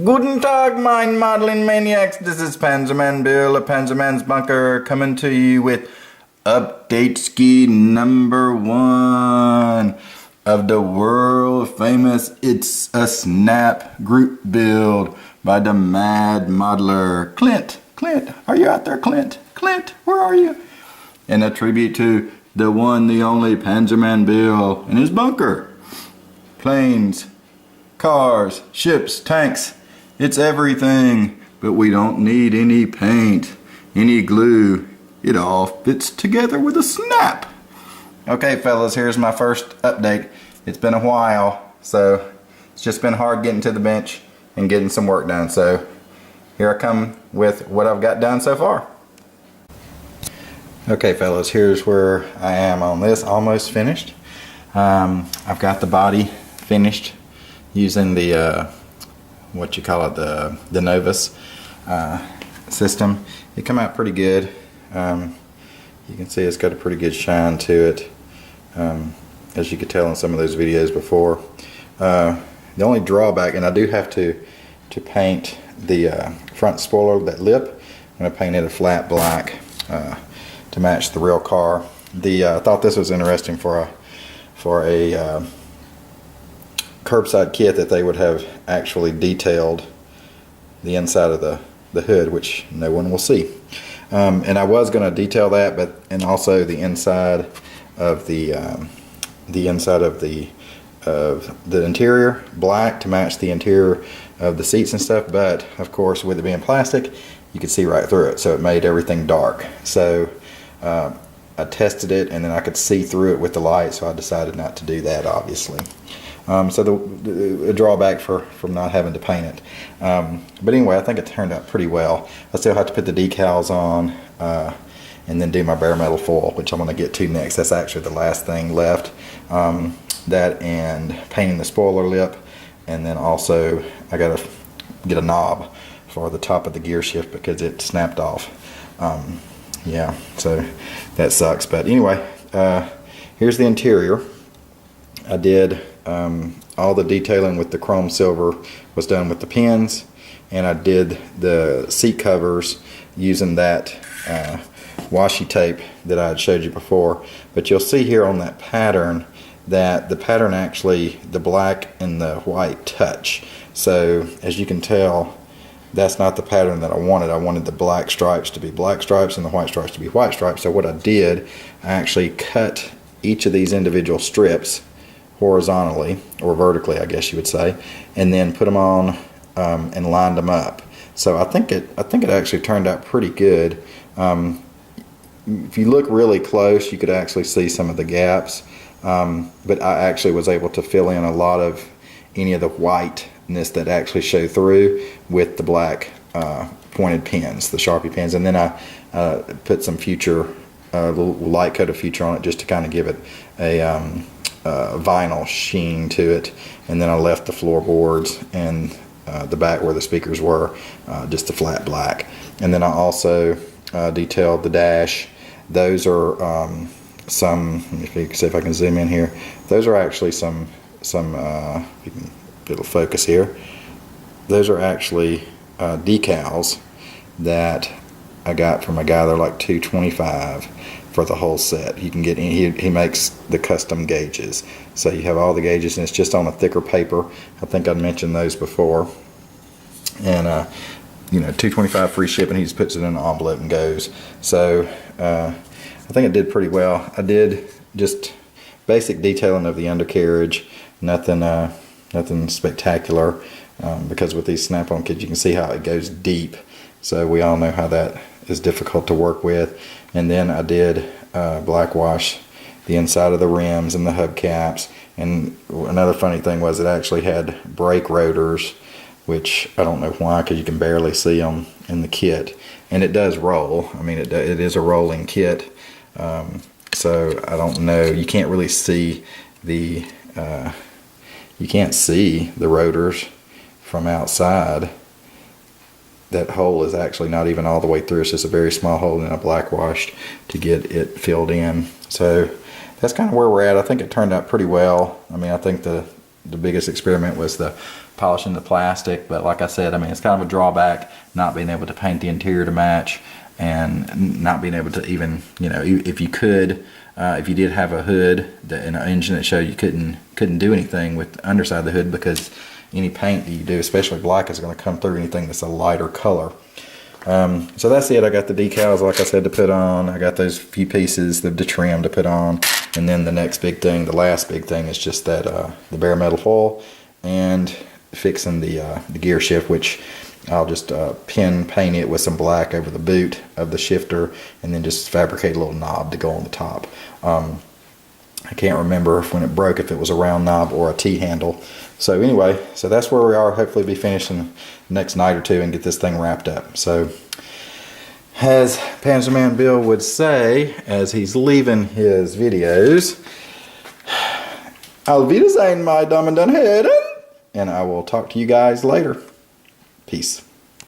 Guten Tag, mein modeling maniacs. This is Panzerman Bill of Panzerman's Bunker coming to you with update ski number 1 of the world famous It's a Snap group build by the Mad Modeler. Clint, are you out there, Clint? Clint, where are you? And a tribute to the one, the only Panzerman Bill and his bunker. Planes, cars, ships, tanks. It's everything, but we don't need any paint, any glue. It all fits together with a snap. Okay, fellas, here's my first update. It's been a while, so it's just been hard getting to the bench and getting some work done. So here I come with what I've got done so far. Okay, fellas, here's where I am on this, almost finished. I've got the body finished using the what you call it, the Novus system. It come out pretty good. You can see it's got a pretty good shine to it, as you could tell in some of those videos before. The only drawback, and I do have to paint the front spoiler, that lip. I'm going to paint it a flat black to match the real car. I thought this was interesting for a curbside kit, that they would have actually detailed the inside of the hood, which no one will see. And I was going to detail that, and also the inside of the interior black to match the interior of the seats and stuff. But of course, with it being plastic, you could see right through it, so it made everything dark. So I tested it, and then I could see through it with the light, so I decided not to do that, obviously. So the drawback from not having to paint it. But anyway, I think it turned out pretty well. I still have to put the decals on and then do my bare metal foil, which I'm going to get to next. That's actually the last thing left. That and painting the spoiler lip, and then also I got to get a knob for the top of the gear shift because it snapped off. Yeah, so that sucks. But anyway, here's the interior. I did all the detailing with the chrome silver was done with the pins, and I did the seat covers using that washi tape that I had showed you before. But you'll see here on that pattern that the pattern actually, the black and the white touch. So as you can tell, that's not the pattern that I wanted. I wanted the black stripes to be black stripes and the white stripes to be white stripes. So what I did, I actually cut each of these individual strips horizontally, or vertically I guess you would say, and then put them on and lined them up. So I think it actually turned out pretty good. If you look really close, you could actually see some of the gaps, but I actually was able to fill in a lot of any of the whiteness that actually showed through with the black pointed pins, the Sharpie pins. And then I put some future, little light coat of future on it, just to kind of give it a vinyl sheen to it. And then I left the floorboards and the back where the speakers were just a flat black. And then I also detailed the dash. Those are some, if you can see if I can zoom in here, those are actually some you can, it'll focus here. Those are actually decals that I got from a guy. They're like $225 for the whole set. You can get he makes the custom gauges, so you have all the gauges, and it's just on a thicker paper. I think I mentioned those before. And you know, $225 free shipping. He just puts it in an envelope and goes. So I think it did pretty well. I did just basic detailing of the undercarriage, nothing spectacular, because with these snap-on kits you can see how it goes deep, so we all know how that is difficult to work with. And then I did black wash the inside of the rims and the hubcaps. And another funny thing was it actually had brake rotors, which I don't know why, because you can barely see them in the kit. And it does roll. I mean, it is a rolling kit. So I don't know, you can't really see the rotors from outside. That hole is actually not even all the way through. It's just a very small hole in a black wash to get it filled in. So that's kind of where we're at. I think it turned out pretty well. I mean, I think the the biggest experiment was the polishing the plastic. But like I said, I mean, it's kind of a drawback not being able to paint the interior to match, and not being able to even, you know, if you could, if you did have a hood and an engine that showed you couldn't do anything with the underside of the hood, because any paint that you do, especially black, is going to come through anything that's a lighter color. So that's it. I got the decals, like I said, to put on. I got those few pieces, the trim to put on, and then the next big thing, the last big thing, is just that the bare metal foil and fixing the gear shift, which I'll just paint it with some black over the boot of the shifter, and then just fabricate a little knob to go on the top. I can't remember when it broke, if it was a round knob or a T-handle. So anyway, so that's where we are. Hopefully be finishing the next night or two and get this thing wrapped up. So as Panzerman Bill would say as he's leaving his videos, Auf Wiedersehen, my Damen und Herren, and I will talk to you guys later. Peace.